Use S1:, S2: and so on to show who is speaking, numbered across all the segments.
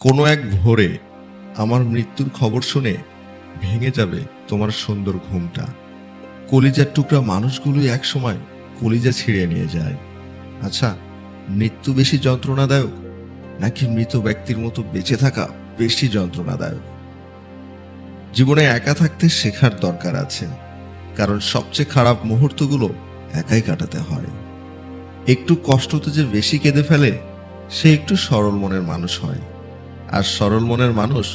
S1: কোনো এক ভোরে আমার মৃত্যুর খবর শুনে ভেঙে যাবে তোমার সুন্দর ঘুমটা। কলিজার টুকরা মানুষগুলোই একসময় কলিজা ছিঁড়ে নিয়ে যায়। আচ্ছা, মৃত্যু বেশি যন্ত্রণাদায়ক নাকি মৃত ব্যক্তির মতো বেঁচে থাকা বেশি যন্ত্রণাদায়ক? জীবনে একা থাকতে শেখার দরকার আছে, কারণ সবচেয়ে খারাপ মুহূর্তগুলো একাই কাটাতে হয়। একটু কষ্টতে যে বেশি কেঁদে ফেলে সে একটু সরল মনের মানুষ হয়, আর সরল মনের মানুষ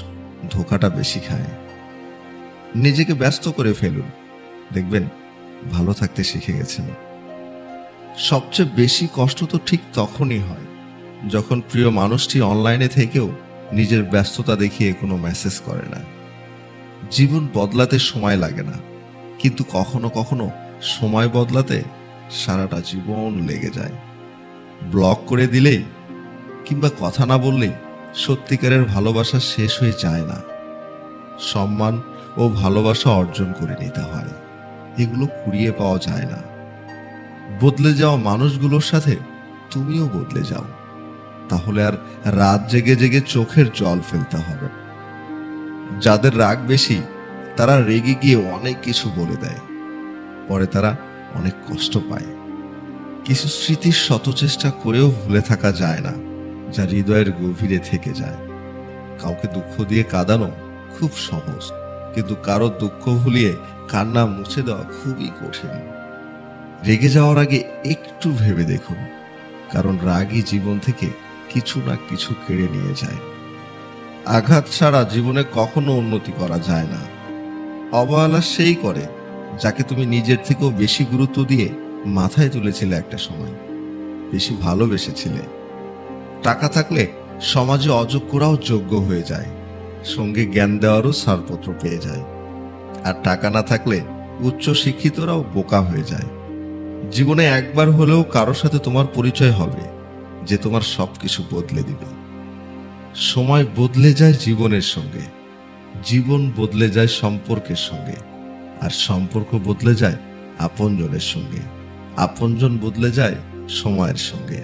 S1: ধোঁকাটা বেশি খায়। নিজেকে ব্যস্ত করে ফেলুন, দেখবেন ভালো থাকতে শিখে গেছেন। সবচেয়ে বেশি কষ্ট তো ঠিক তখনই হয় যখন প্রিয় মানুষটি অনলাইনে থেকেও নিজের ব্যস্ততা দেখিয়ে কোনো মেসেজ করে না। জীবন বদলাতে সময় লাগে না, কিন্তু কখনো কখনো সময় বদলাতে সারাটা জীবন লেগে যায়। ব্লক করে দিলেই কিংবা কথা না বললেই সত্যিকারের ভালোবাসা শেষ হয়ে যায় না। সম্মান ও ভালোবাসা অর্জন করে নিতে হয়, এগুলো কুড়িয়ে পাওয়া যায় না। বদলে যাওয়া মানুষগুলোর সাথে তুমিও বদলে যাও, তাহলে আর রাত জেগে জেগে চোখের জল ফেলতে হবে। যাদের রাগ বেশি তারা রেগে গিয়ে অনেক কিছু বলে দেয়, পরে তারা অনেক কষ্ট পায়। কিছু স্মৃতির শত চেষ্টা করেও ভুলে থাকা যায় না, যা হৃদয়ের গভীরে থেকে যায়। কাউকে দুঃখ দিয়ে কাঁদানো খুব সহজ, কিন্তু কারো দুঃখ ভুলিয়ে কান্না মুছে দেওয়া খুবই কঠিন। রেগে যাওয়ার আগে একটু ভেবে দেখুন, কারণ রাগই জীবন থেকে কিছু না কিছু কেড়ে নিয়ে যায়। আঘাত ছাড়া জীবনে কখনো উন্নতি করা যায় না। অবহেলা সেই করে যাকে তুমি নিজের থেকেও বেশি গুরুত্ব দিয়ে মাথায় তুলেছিলে, একটা সময় বেশি ভালোবেসেছিলে। টাকা থাকলে সমাজে অযোগ্যরাও যোগ্য হয়ে যায়, সঙ্গে জ্ঞান দেওয়ারও ছাড়পত্র পেয়ে যায়। আর টাকা না থাকলে উচ্চ শিক্ষিতরাও বোকা হয়ে যায়। জীবনে একবার হলেও কারোর সাথে তোমার পরিচয় হবে যে তোমার সবকিছু বদলে দিবে। সময় বদলে যায় জীবনের সঙ্গে, জীবন বদলে যায় সম্পর্কের সঙ্গে, আর সম্পর্ক বদলে যায় আপনজনের সঙ্গে, আপনজন বদলে যায় সময়ের সঙ্গে।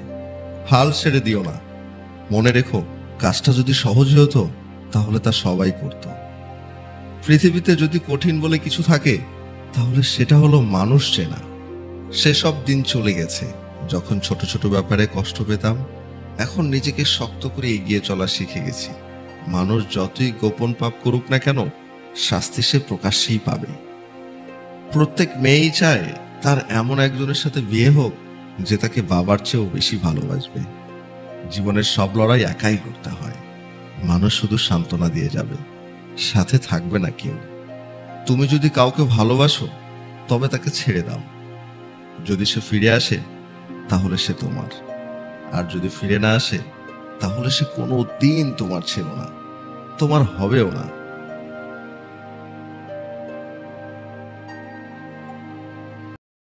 S1: হাল ছেড়ে দিও না, মনে রেখো কাজটা যদি সহজ হতো তাহলে তা সবাই করত। পৃথিবীতে যদি কঠিন বলে কিছু থাকে তাহলে সেটা হলো মানুষ চেনা। সেসব দিন চলে গেছে যখন ছোট ছোট ব্যাপারে কষ্ট পেতাম। এখন নিজেকে শক্ত করে এগিয়ে চলা শিখে গেছি। মানুষ যতই গোপন পাপ করুক না কেন, শাস্তি সে প্রকাশ্যেই পাবে। প্রত্যেক মেয়েই চায় তার এমন একজনের সাথে বিয়ে হোক যে তাকে বাবার চেয়েও বেশি ভালোবাসবে। জীবনের সব লড়াই একাই করতে হয়, মানুষ শুধু সান্ত্বনা দিয়ে যাবে, সাথে থাকবে না কেউ। তুমি যদি কাউকে ভালোবাসো তবে তাকে ছেড়ে দাও। যদি সে ফিরে আসে তাহলে সে তোমার, আর যদি ফিরে না আসে তাহলে সে কোনো দিন তোমার ছিল না, তোমার হবেও না।